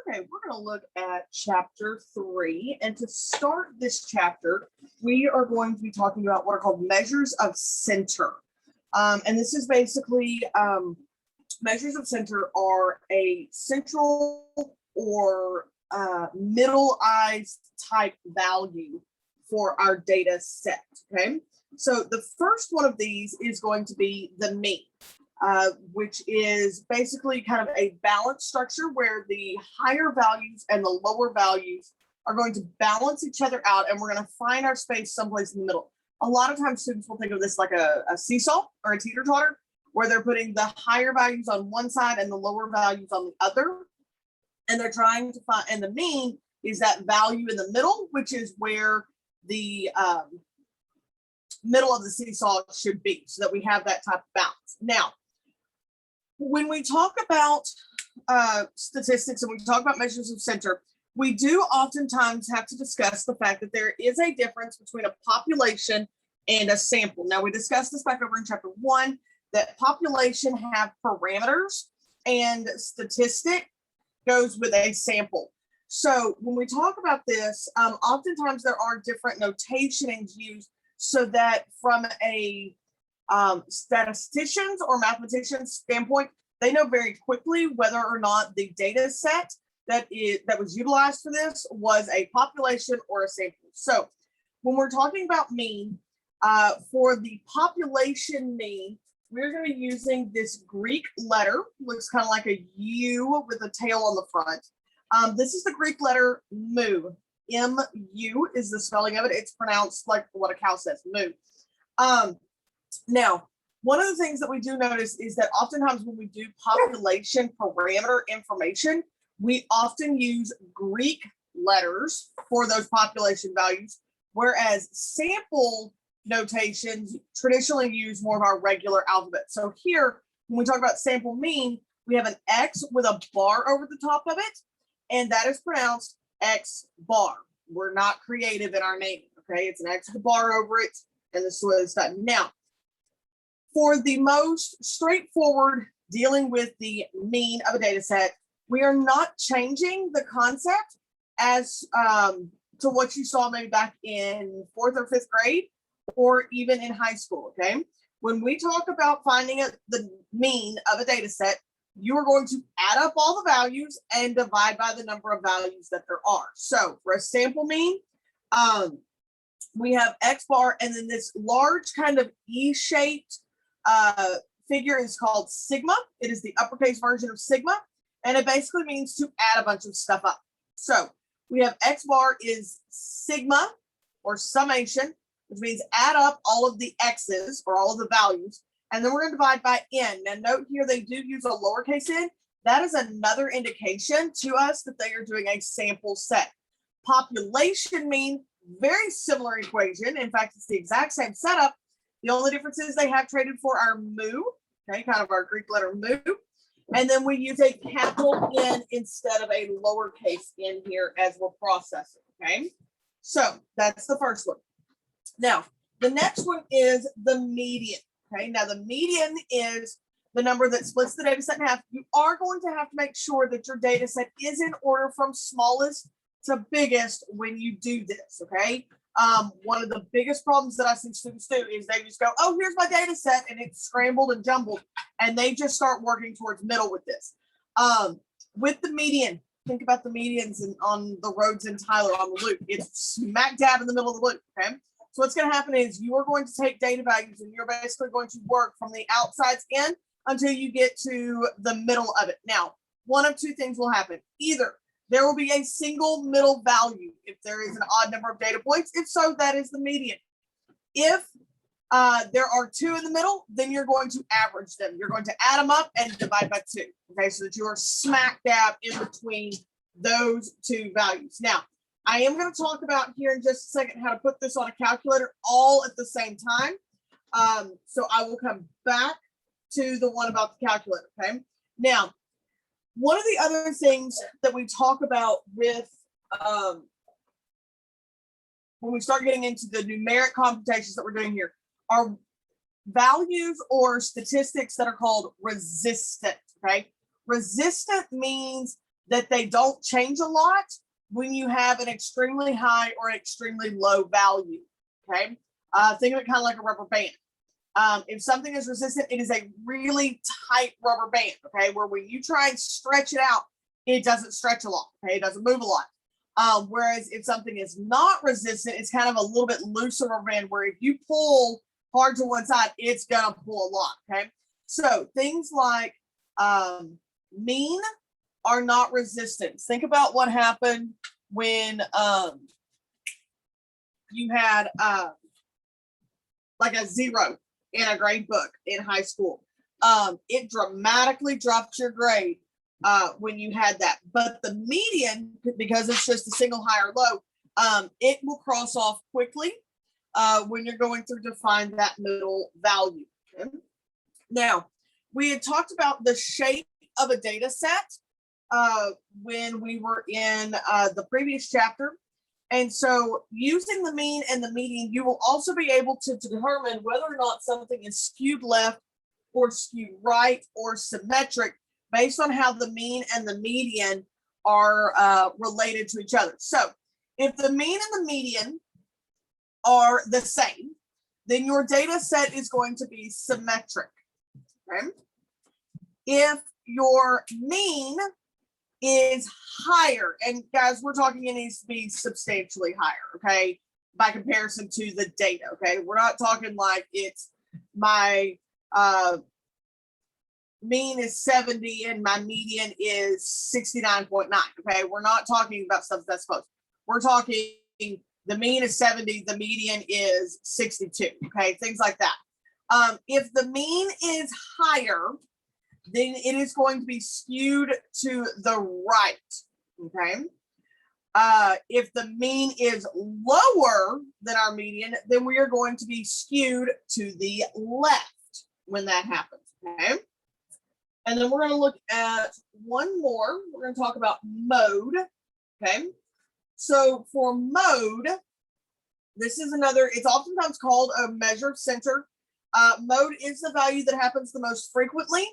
Okay, we're going to look at chapter 3. And to start this chapter, we are going to be talking about what are called measures of center. And this is basically measures of center are a central or middle-ized type value for our data set. Okay, so the first one of these is going to be the mean. Which is basically kind of a balanced structure where the higher values and the lower values are going to balance each other out, and we're going to find our space someplace in the middle. A lot of times students will think of this like a seesaw or a teeter-totter, where they're putting the higher values on one side and the lower values on the other, and they're trying to find, and the mean is that value in the middle, which is where the middle of the seesaw should be, so that we have that type of balance. Now, when we talk about statistics and we talk about measures of center, we do oftentimes have to discuss the fact that there is a difference between a population and a sample. Now, we discussed this back over in chapter 1, that population have parameters and statistic goes with a sample. So when we talk about this, oftentimes there are different notations used so that from a statisticians or mathematicians standpoint, they know very quickly whether or not the data set that was utilized for this was a population or a sample. So when we're talking about mean, for the population mean, we're going to be using this Greek letter, looks kind of like a U with a tail on the front. This is the Greek letter mu. M-U is the spelling of it. It's pronounced like what a cow says, mu. Now, one of the things that we do notice is that oftentimes when we do population parameter information, we often use Greek letters for those population values, whereas sample notations traditionally use more of our regular alphabet. So here, when we talk about sample mean, we have an X with a bar over the top of it, and that is pronounced X bar. We're not creative in our naming, okay? It's an X with a bar over it, and this is what it's done. Now, for the most straightforward dealing with the mean of a data set, we are not changing the concept as to what you saw maybe back in 4th or 5th grade or even in high school, okay? When we talk about finding the mean of a data set, you are going to add up all the values and divide by the number of values that there are. So for a sample mean, we have X bar, and then this large kind of E-shaped figure is called sigma. It is the uppercase version of sigma, and it basically means to add a bunch of stuff up. So we have X bar is sigma or summation, which means add up all of the X's or all of the values, and then we're going to divide by n. Now note here they do use a lowercase n. That is another indication to us that they are doing a sample set. Population mean, very similar equation. In fact, it's the exact same setup. The only difference is they have traded for our mu, okay, kind of our Greek letter mu. And then we use a capital N instead of a lowercase n here as we're processing, okay? So that's the first one. Now, the next one is the median, okay? Now, the median is the number that splits the data set in half. You are going to have to make sure that your data set is in order from smallest to biggest when you do this, okay? One of the biggest problems that I see students do is they just go, oh, here's my data set, and it's scrambled and jumbled, and they just start working towards middle with this. With the median, think about the medians on the roads in Tyler on the loop. It's smack dab in the middle of the loop, okay? So what's going to happen is you are going to take data values, and you're basically going to work from the outsides in until you get to the middle of it. Now, one of two things will happen. Either there will be a single middle value if there is an odd number of data points. If so, that is the median. If there are two in the middle, then you're going to average them. You're going to add them up and divide by 2, okay, so that you are smack dab in between those two values. Now, I am going to talk about here in just a second how to put this on a calculator all at the same time. So I will come back to the one about the calculator, okay? Now, one of the other things that we talk about with when we start getting into the numeric computations that we're doing here are values or statistics that are called resistant, okay? Resistant means that they don't change a lot when you have an extremely high or extremely low value. Okay. Think of it kind of like a rubber band. If something is resistant, it is a really tight rubber band. Okay. Where when you try and stretch it out, it doesn't stretch a lot. Okay. It doesn't move a lot. Whereas if something is not resistant, it's kind of a little bit looser rubber band where if you pull hard to one side, it's going to pull a lot. Okay. So things like mean are not resistant. Think about what happened when you had like a 0 in a grade book in high school. It dramatically dropped your grade when you had that. But the median, because it's just a single high or low, it will cross off quickly when you're going through to find that middle value. Okay? Now, we had talked about the shape of a data set when we were in the previous chapter. And so using the mean and the median, you will also be able to determine whether or not something is skewed left or skewed right or symmetric based on how the mean and the median are related to each other. So if the mean and the median are the same, then your data set is going to be symmetric. Okay? If your mean is higher, and guys, we're talking it needs to be substantially higher, okay, by comparison to the data, okay? We're not talking like it's my mean is 70 and my median is 69.9, okay? We're not talking about stuff that's close. We're talking the mean is 70, the median is 62, okay? Things like that. If the mean is higher, then it is going to be skewed to the right, okay? If the mean is lower than our median, then we are going to be skewed to the left when that happens, okay? And then we're going to look at one more. We're going to talk about mode, okay? So for mode, this is another, it's oftentimes called a measure of center. Mode is the value that happens the most frequently.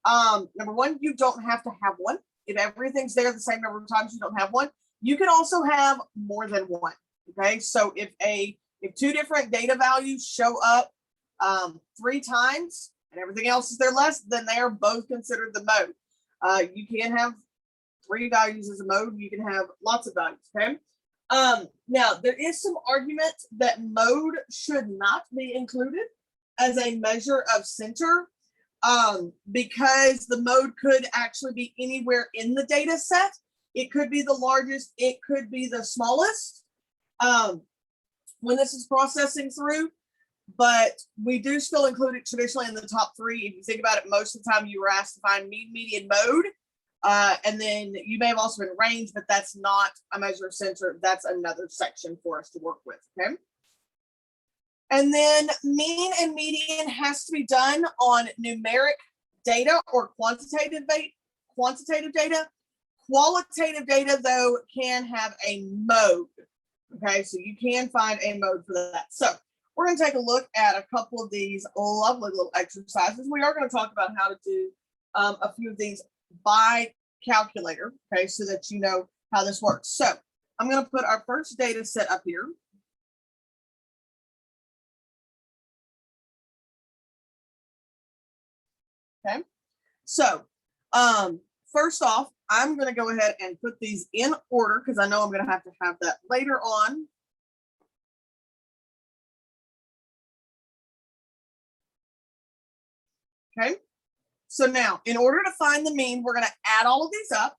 Number one, you don't have to have one. If everything's there the same number of times, you don't have one. You can also have more than one. Okay, so if two different data values show up 3 times and everything else is there less, then they are both considered the mode. You can have 3 values as a mode. You can have lots of values. Okay. Now there is some argument that mode should not be included as a measure of center. Because the mode could actually be anywhere in the data set. It could be the largest, it could be the smallest when this is processing through, but we do still include it traditionally in the top 3. If you think about it, most of the time you were asked to find mean, median, mode, and then you may have also been range, but that's not a measure of center. That's another section for us to work with, okay? And then mean and median has to be done on numeric data or quantitative data. Qualitative data, though, can have a mode. Okay, so you can find a mode for that. So we're going to take a look at a couple of these lovely little exercises. We are going to talk about how to do a few of these by calculator, okay, so that you know how this works. So I'm going to put our first data set up here. Okay, so first off, I'm going to go ahead and put these in order because I know I'm going to have that later on. Okay, so now in order to find the mean, we're going to add all of these up.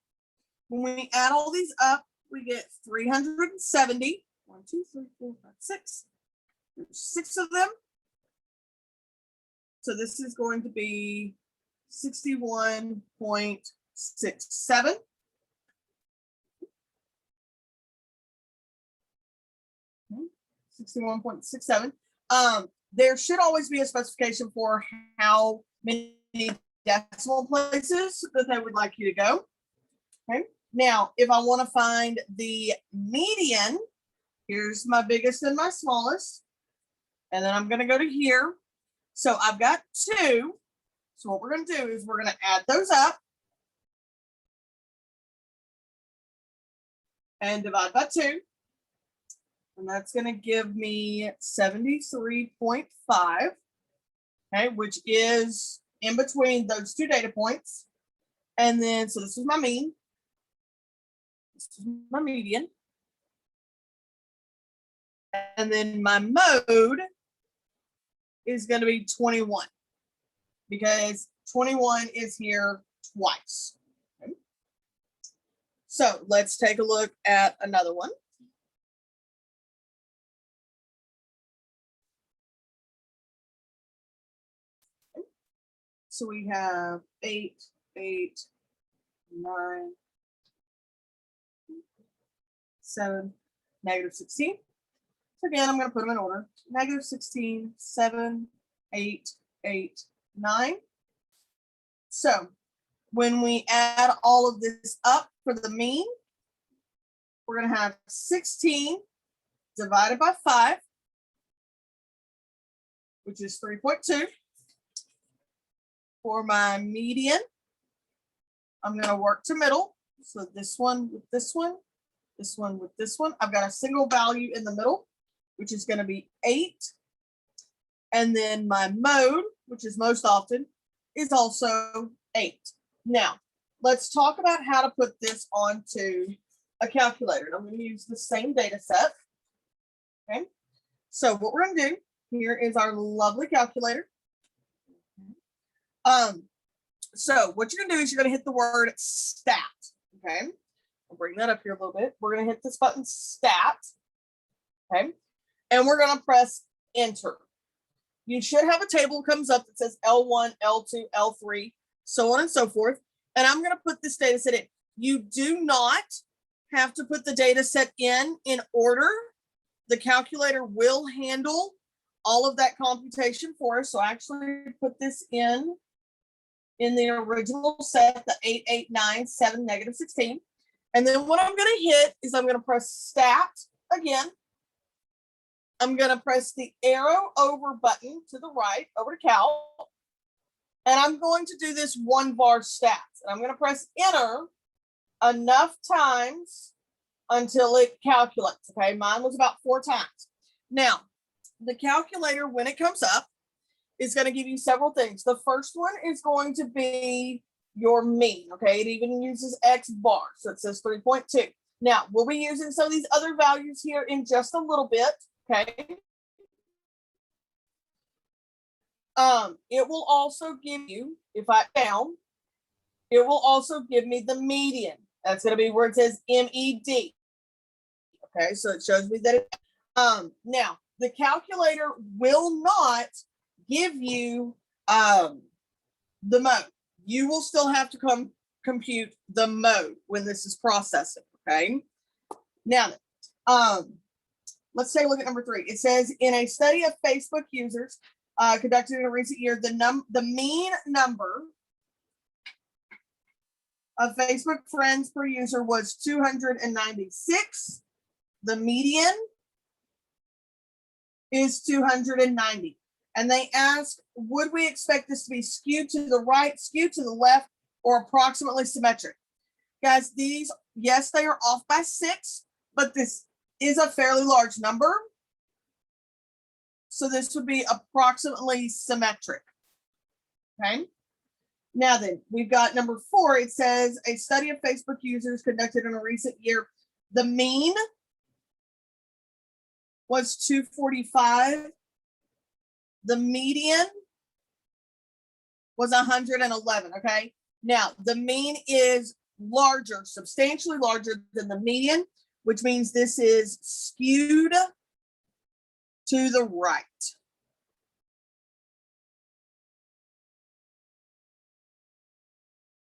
When we add all these up, we get 370. 1, 2, 3, 4, 5, 6. There's 6 of them. So this is going to be 61.67. 61.67. There should always be a specification for how many decimal places that they would like you to go. Okay. Now, if I want to find the median, here's my biggest and my smallest. And then I'm going to go to here. So I've got 2. So what we're going to do is we're going to add those up. and divide by 2. And that's going to give me 73.5, okay, which is in between those two data points. And then, so this is my mean. This is my median. And then my mode is going to be 21 because 21 is here twice. Okay. So let's take a look at another one. Okay. So we have 8, 8, 9, 7, negative 16. So again, I'm going to put them in order. Negative 16, 7, 8, 8, 9. So when we add all of this up for the mean, we're going to have 16 divided by 5, which is 3.2. For my median, I'm going to work to middle. So this one with this one, this one with this one. I've got a single value in the middle, which is going to be 8. And then my mode, which is most often, is also 8. Now, let's talk about how to put this onto a calculator. I'm going to use the same data set. Okay. So what we're going to do here is our lovely calculator. So what you're going to do is you're going to hit the word stat. Okay. I'll bring that up here a little bit. We're going to hit this button stat. Okay. And we're going to press enter. You should have a table that comes up that says L1, L2, L3, so on and so forth. And I'm going to put this data set in. You do not have to put the data set in order. The calculator will handle all of that computation for us. So I actually put this in the original set, the 8, 8, 9, 7, negative 16. And then what I'm going to hit is I'm going to press stat again. I'm going to press the arrow over button to the right, over to cal. And I'm going to do this 1 var stats. And I'm going to press enter enough times until it calculates. Okay, mine was about 4 times. Now, the calculator, when it comes up, is going to give you several things. The first one is going to be your mean. Okay, it even uses X bar. So it says 3.2. Now, we'll be using some of these other values here in just a little bit. Okay. It will also give you, if I down, it will also give me the median. That's going to be where it says MED. Okay, so it shows me that it, now the calculator will not give you the mode. You will still have to compute the mode when this is processing. Okay. Now, let's take a look at number 3. It says in a study of Facebook users conducted in a recent year, the mean number of Facebook friends per user was 296. The median is 290. And they ask, would we expect this to be skewed to the right, skewed to the left, or approximately symmetric? Guys, these, yes, they are off by 6, but this is a fairly large number. So this would be approximately symmetric. Okay. Now then, we've got number 4. It says a study of Facebook users conducted in a recent year. The mean was 245. The median was 111. Okay. Now the mean is larger, substantially larger than the median, which means this is skewed to the right.